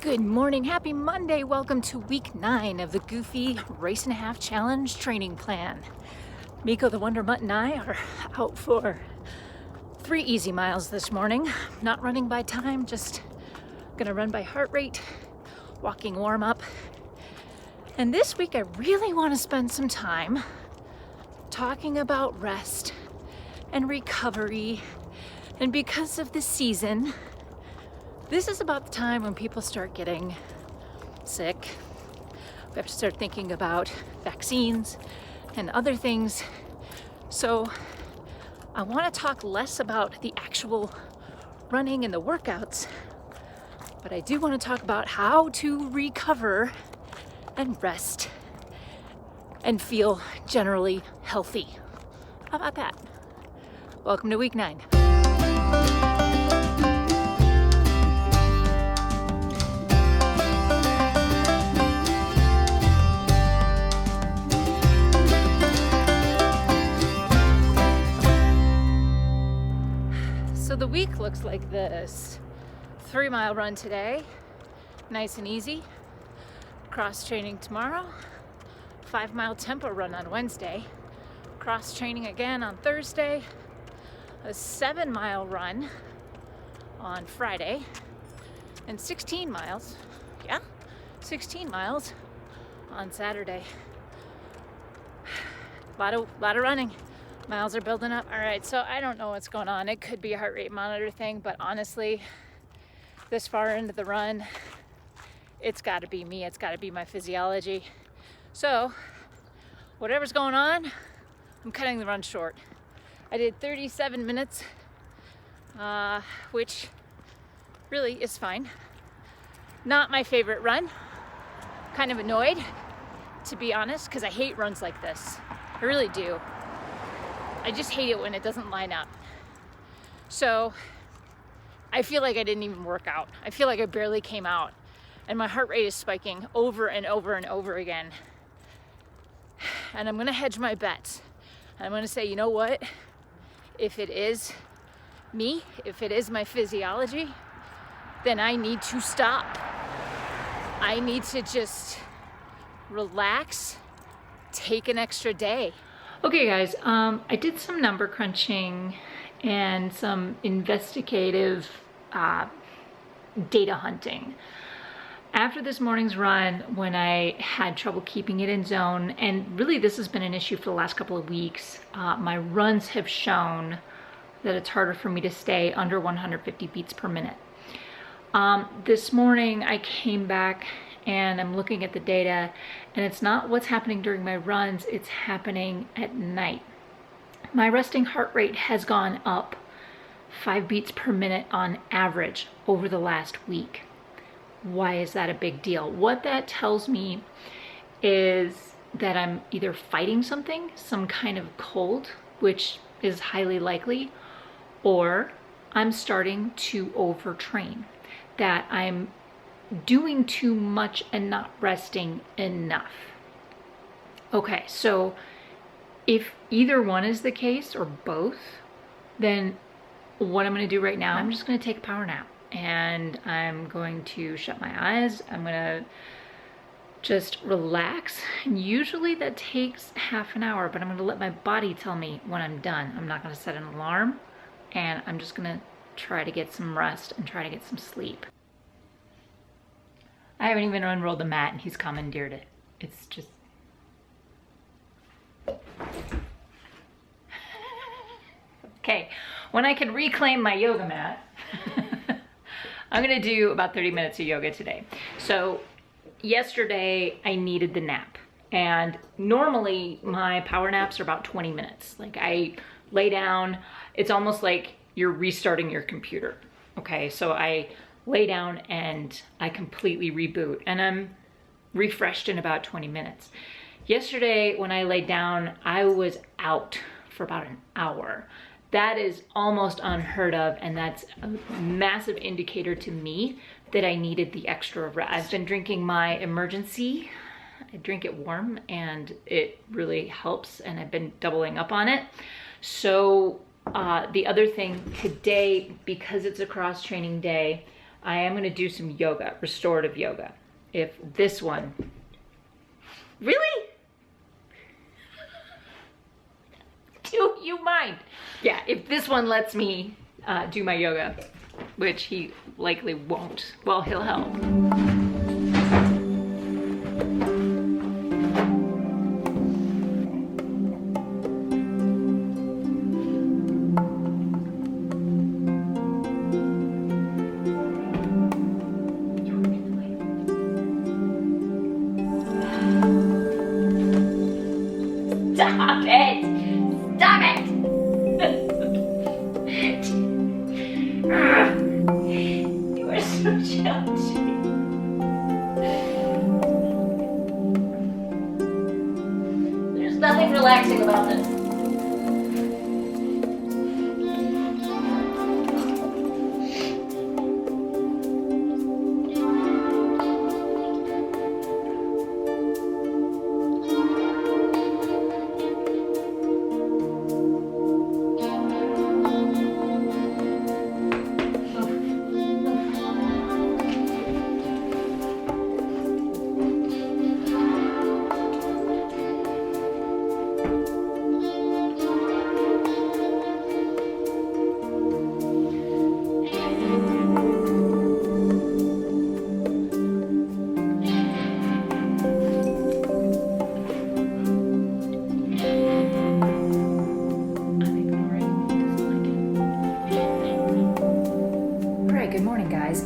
Good morning, happy Monday. Welcome to week 9 of the Goofy Race and a Half Challenge training plan. Miko the Wonder Mutt and I are out for 3 easy miles this morning. Not running by time, just gonna run by heart rate, walking warm up. And this week I really want to spend some time talking about rest and recovery. And because of the season, this is about the time when people start getting sick. We have to start thinking about vaccines and other things. So I want to talk less about the actual running and the workouts, but I do want to talk about how to recover and rest and feel generally healthy. How about that? Welcome to week 9. So the week looks like this. 3-mile run today, nice and easy. Cross training tomorrow. 5-mile tempo run on Wednesday. Cross training again on Thursday. A 7-mile run on Friday. And 16 miles, 16 miles on Saturday. A lot of running. Miles are building up. All right, so I don't know what's going on. It could be a heart rate monitor thing, but honestly, this far into the run, it's got to be me. It's got to be my physiology. So whatever's going on, I'm cutting the run short. I did 37 minutes, which really is fine. Not my favorite run. Kind of annoyed, to be honest, because I hate runs like this. I really do. I just hate it when it doesn't line up. So I feel like I didn't even work out. I feel like I barely came out. And my heart rate is spiking over and over and over again. And I'm gonna hedge my bets. I'm gonna say, you know what? If it is me, if it is my physiology, then I need to stop. I need to just relax, take an extra day. Okay guys, I did some number crunching and some investigative data hunting. After this morning's run, when I had trouble keeping it in zone, and really this has been an issue for the last couple of weeks, my runs have shown that it's harder for me to stay under 150 beats per minute. This morning I came back and I'm looking at the data, and it's not what's happening during my runs, it's happening at night. My resting heart rate has gone up 5 beats per minute on average over the last week. Why is that a big deal? What that tells me is that I'm either fighting something, some kind of cold, which is highly likely, or I'm starting to overtrain, that I'm doing too much and not resting enough. Okay, so if either one is the case or both, then what I'm going to do right now, I'm just going to take a power nap and I'm going to shut my eyes. I'm going to just relax. And usually that takes half an hour, but I'm going to let my body tell me when I'm done. I'm not going to set an alarm, and I'm just going to try to get some rest and try to get some sleep. I haven't even unrolled the mat and he's commandeered it. It's just... Okay, when I can reclaim my yoga mat, I'm gonna do about 30 minutes of yoga today. So yesterday I needed the nap, and normally my power naps are about 20 minutes. Like I lay down, it's almost like you're restarting your computer. Okay, so I lay down and I completely reboot, and I'm refreshed in about 20 minutes. Yesterday when I laid down, I was out for about an hour. That is almost unheard of, and that's a massive indicator to me that I needed the extra rest. I've been drinking my emergency. I drink it warm and it really helps, and I've been doubling up on it. So the other thing today, because it's a cross training day, I am going to do some yoga, restorative yoga. If this one, really? Do you mind? Yeah, if this one lets me do my yoga, which he likely won't, well, he'll help. Stop it! Stop it! You are so challenging. There's nothing relaxing about this.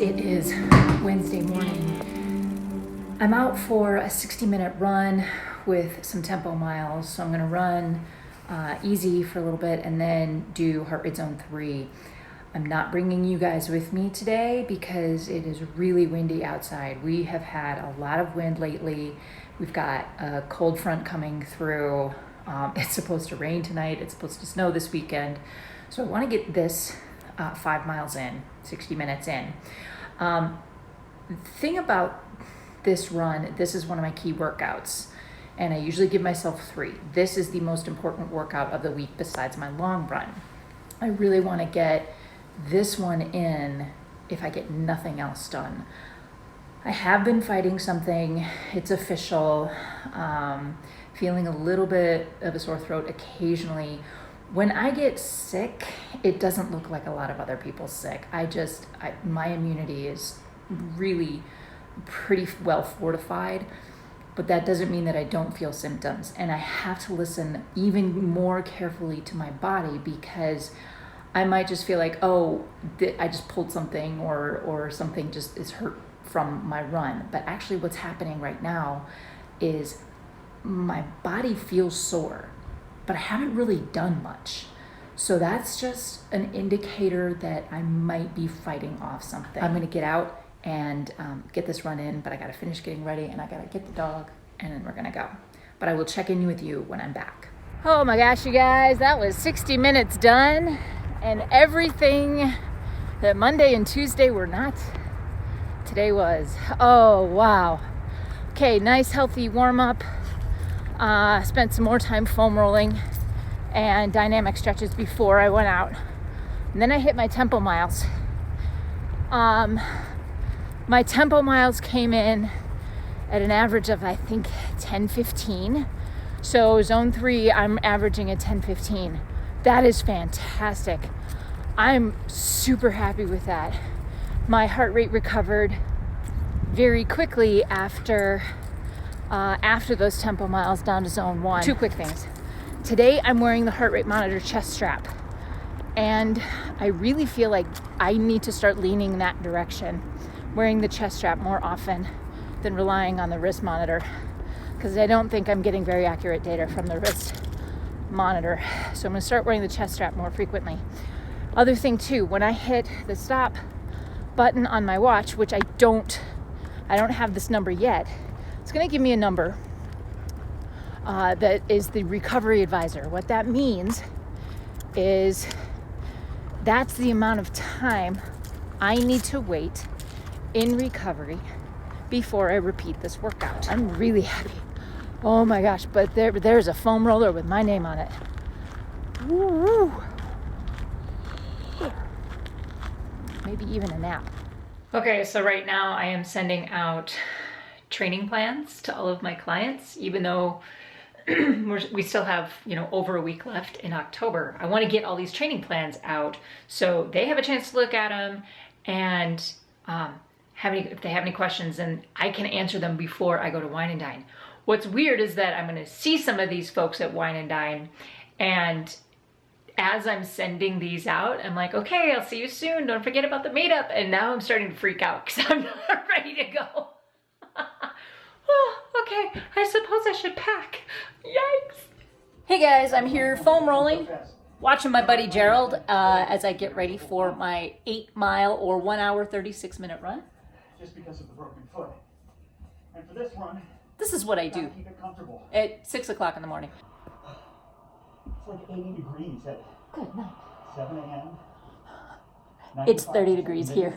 It is Wednesday morning. I'm out for a 60-minute run with some tempo miles. So I'm going to run easy for a little bit and then do heart rate zone 3. I'm not bringing you guys with me today because it is really windy outside. We have had a lot of wind lately. We've got a cold front coming through. It's supposed to rain tonight. It's supposed to snow this weekend. So I want to get this 5 miles in, 60 minutes in. The thing about this run, this is one of my key workouts, and I usually give myself 3. This is the most important workout of the week besides my long run. I really want to get this one in if I get nothing else done. I have been fighting something. It's official. Feeling a little bit of a sore throat occasionally. When I get sick, it doesn't look like a lot of other people sick. My immunity is really pretty well fortified, but that doesn't mean that I don't feel symptoms. And I have to listen even more carefully to my body because I might just feel like, oh, I just pulled something or something just is hurt from my run. But actually what's happening right now is my body feels sore, but I haven't really done much. So that's just an indicator that I might be fighting off something. I'm gonna get out and get this run in, but I gotta finish getting ready and I gotta get the dog and then we're gonna go. But I will check in with you when I'm back. Oh my gosh, you guys, that was 60 minutes done and everything that Monday and Tuesday were not, today was. Oh, wow. Okay, nice healthy warm up. Spent some more time foam rolling and dynamic stretches before I went out. And then I hit my tempo miles. My tempo miles came in at an average of, I think, 10:15. So zone 3, I'm averaging a 10:15. That is fantastic. I'm super happy with that. My heart rate recovered very quickly after those tempo miles down to zone 1. 2 quick things. Today I'm wearing the heart rate monitor chest strap, and I really feel like I need to start leaning in that direction, wearing the chest strap more often than relying on the wrist monitor, because I don't think I'm getting very accurate data from the wrist monitor. So I'm going to start wearing the chest strap more frequently. Other thing too, when I hit the stop button on my watch, which I don't have this number yet, it's going to give me a number that is the recovery advisor. What that means is that's the amount of time I need to wait in recovery before I repeat this workout. I'm really happy. Oh my gosh, but there's a foam roller with my name on it. Woo-woo. Maybe even a nap. Okay, so right now I am sending out training plans to all of my clients, even though we still have, over a week left in October. I want to get all these training plans out so they have a chance to look at them and if they have any questions, and I can answer them before I go to Wine and Dine. What's weird is that I'm going to see some of these folks at Wine and Dine, and as I'm sending these out, I'm like, okay, I'll see you soon. Don't forget about the meetup. And now I'm starting to freak out because I'm not ready to go. Oh, okay, I suppose I should pack. Yikes. Hey guys, I'm here foam rolling, watching my buddy Gerald as I get ready for my 8-mile or 1 hour, 36-minute run. Just because of the broken foot. And for this run, this is what I do keep it comfortable. At 6 o'clock in the morning. It's like 80 degrees at Good night. 7 a.m. It's 30 degrees here.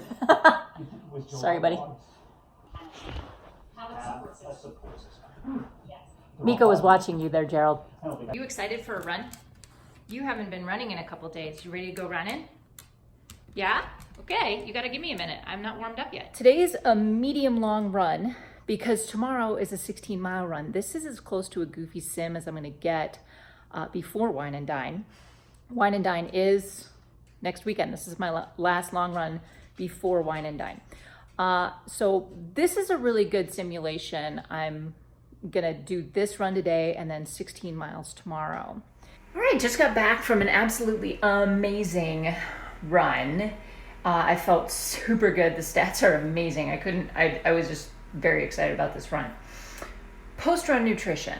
Sorry, buddy. Miko was watching you there, Gerald. You excited for a run? You haven't been running in a couple days. You ready to go running? Yeah? Okay, you gotta give me a minute. I'm not warmed up yet. Today's a medium long run because tomorrow is a 16-mile run. This is as close to a goofy sim as I'm gonna get before Wine and Dine. Wine and Dine is next weekend. This is my last long run before Wine and Dine. So this is a really good simulation. I'm gonna do this run today and then 16 miles tomorrow. All right, just got back from an absolutely amazing run. I felt super good. The stats are amazing. I was just very excited about this run. Post-run nutrition.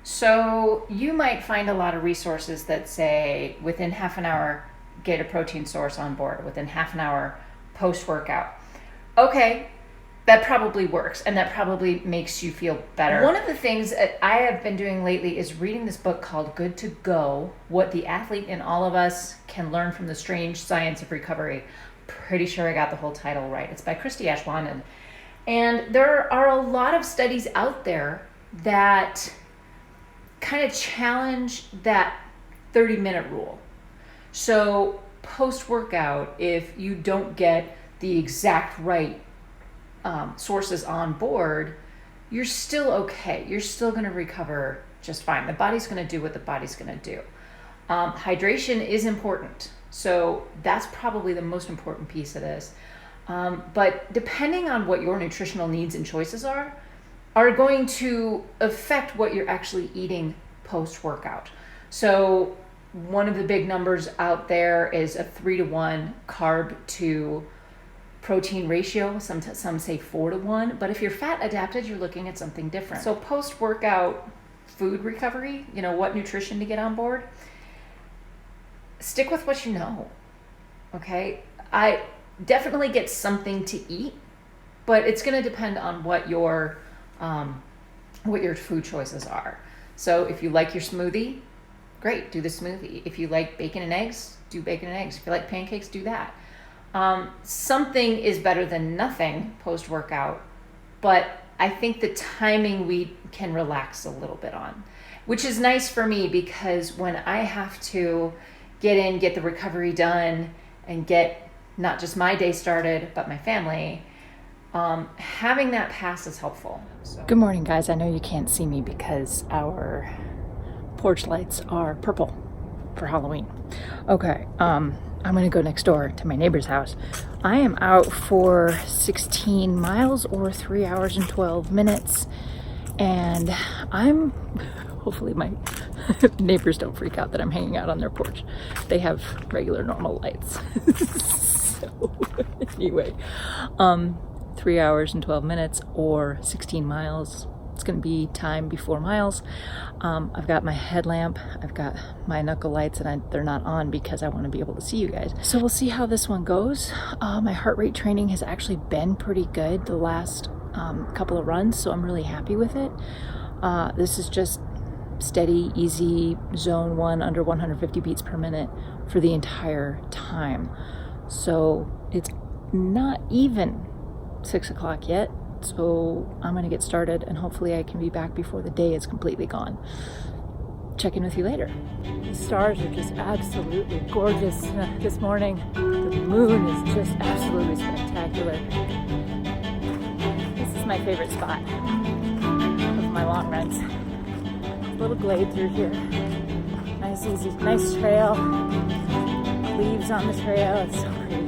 So you might find a lot of resources that say within half an hour, get a protein source on board, within half an hour post-workout. Okay, that probably works and that probably makes you feel better. One of the things that I have been doing lately is reading this book called Good to Go, What the Athlete in All of Us Can Learn from the Strange Science of Recovery. Pretty sure I got the whole title right. It's by Christy Ashwaubenon. And there are a lot of studies out there that kind of challenge that 30-minute rule. So post-workout, if you don't get the exact right sources on board, you're still okay. You're still going to recover just fine. The body's going to do what the body's going to do. Hydration is important. So that's probably the most important piece of this. But depending on what your nutritional needs and choices are going to affect what you're actually eating post-workout. So one of the big numbers out there is a 3-to-1 carb to protein ratio. Some say 4-to-1, but if you're fat adapted, you're looking at something different. So post-workout food recovery, what nutrition to get on board, stick with what you know, okay? I definitely get something to eat, but it's gonna depend on what your food choices are. So if you like your smoothie, great, do the smoothie. If you like bacon and eggs, do bacon and eggs. If you like pancakes, do that. Something is better than nothing post-workout, but I think the timing we can relax a little bit on, which is nice for me because when I have to get the recovery done and get not just my day started, but my family, having that pass is helpful. So. Good morning, guys. I know you can't see me because our porch lights are purple for Halloween. Okay, I'm gonna go next door to my neighbor's house. I am out for 16 miles or 3 hours and 12 minutes. And hopefully my neighbors don't freak out that I'm hanging out on their porch. They have regular normal lights. So anyway, 3 hours and 12 minutes or 16 miles. It's gonna be time before miles. I've got my headlamp, I've got my knuckle lights, and they're not on because I wanna be able to see you guys. So we'll see how this one goes. My heart rate training has actually been pretty good the last couple of runs, so I'm really happy with it. This is just steady, easy, zone 1 under 150 beats per minute for the entire time. So it's not even 6 o'clock yet. So I'm gonna get started and hopefully I can be back before the day is completely gone. check in with you later. The stars are just absolutely gorgeous this morning. The moon is just absolutely spectacular. This is my favorite spot of my long runs. Little glade through here. Nice, easy, nice trail. Leaves on the trail. It's so pretty.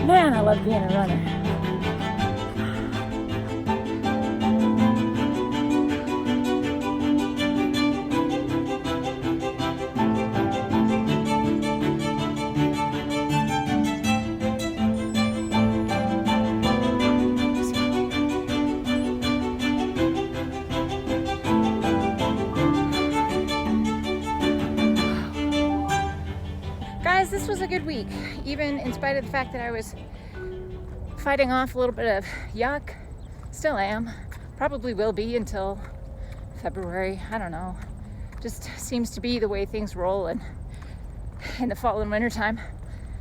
Man, I love being a runner. Guys, this was a good week, even in spite of the fact that I was fighting off a little bit of yuck. Still am. Probably will be until February. I don't know. Just seems to be the way things roll in the fall and winter time.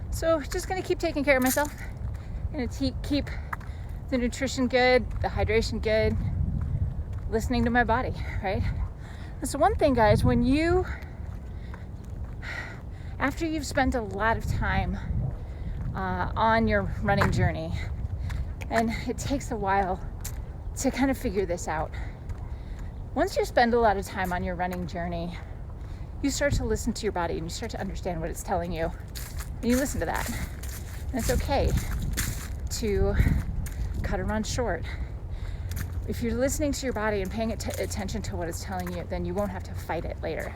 So just gonna keep taking care of myself. Gonna keep the nutrition good, the hydration good, listening to my body, right? That's the one thing, guys, when you after you've spent a lot of time on your running journey, and it takes a while to kind of figure this out. Once you spend a lot of time on your running journey, you start to listen to your body and you start to understand what it's telling you, and you listen to that. And it's okay to cut a run short. If you're listening to your body and paying attention to what it's telling you, then you won't have to fight it later.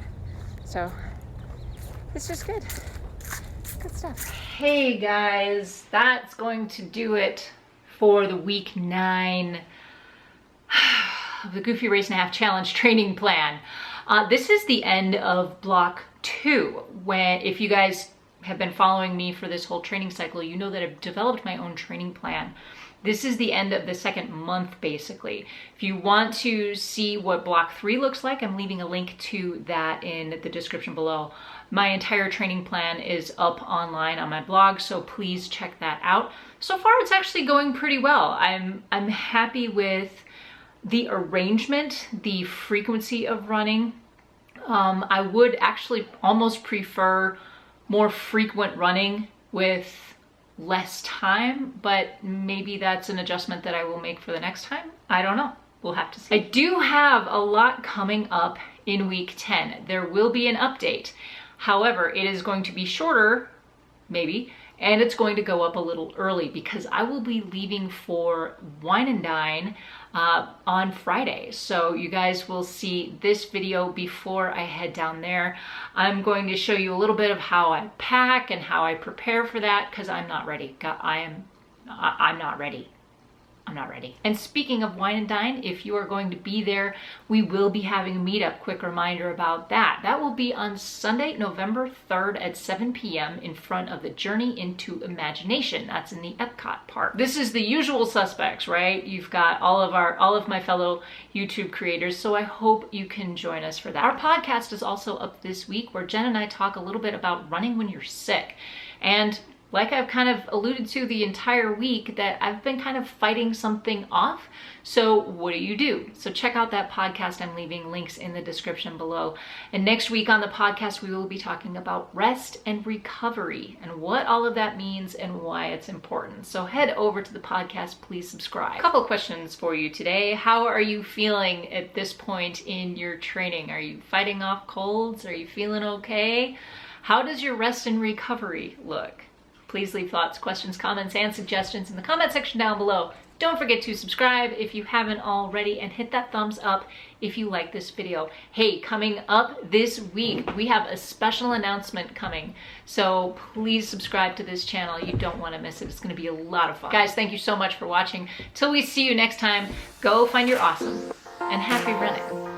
So it's just good stuff. Hey guys, that's going to do it for the week 9 of the Goofy Race and a Half Challenge training plan. This is the end of block 2. When, if you guys have been following me for this whole training cycle, you know that I've developed my own training plan. This is the end of the second month, basically. If you want to see what block 3 looks like, I'm leaving a link to that in the description below. My entire training plan is up online on my blog, so please check that out. So far, it's actually going pretty well. I'm happy with the arrangement, the frequency of running. I would actually almost prefer more frequent running with less time, but maybe that's an adjustment that I will make for the next time. I don't know. We'll have to see. I do have a lot coming up in week 10. There will be an update. However, it is going to be shorter, maybe, and it's going to go up a little early because I will be leaving for Wine and Dine on Friday. So you guys will see this video before I head down there. I'm going to show you a little bit of how I pack and how I prepare for that because I'm not ready. I'm not ready. I'm not ready. And speaking of Wine and Dine, if you are going to be there, we will be having a meetup. Quick reminder about that. That will be on Sunday, November 3rd at 7 p.m. in front of the Journey into Imagination. That's in the Epcot Park. This is the usual suspects, right? You've got all of my fellow YouTube creators, so I hope you can join us for that. Our podcast is also up this week where Jen and I talk a little bit about running when you're sick. And like I've kind of alluded to the entire week, that I've been kind of fighting something off. So what do? So check out that podcast. I'm leaving links in the description below. And next week on the podcast, we will be talking about rest and recovery and what all of that means and why it's important. So head over to the podcast, please subscribe. A couple questions for you today. How are you feeling at this point in your training? Are you fighting off colds? Are you feeling okay? How does your rest and recovery look? Please leave thoughts, questions, comments, and suggestions in the comment section down below. Don't forget to subscribe if you haven't already, and hit that thumbs up if you like this video. Hey, coming up this week, we have a special announcement coming. So please subscribe to this channel. You don't want to miss it. It's going to be a lot of fun. Guys, thank you so much for watching. Till we see you next time, go find your awesome and happy running.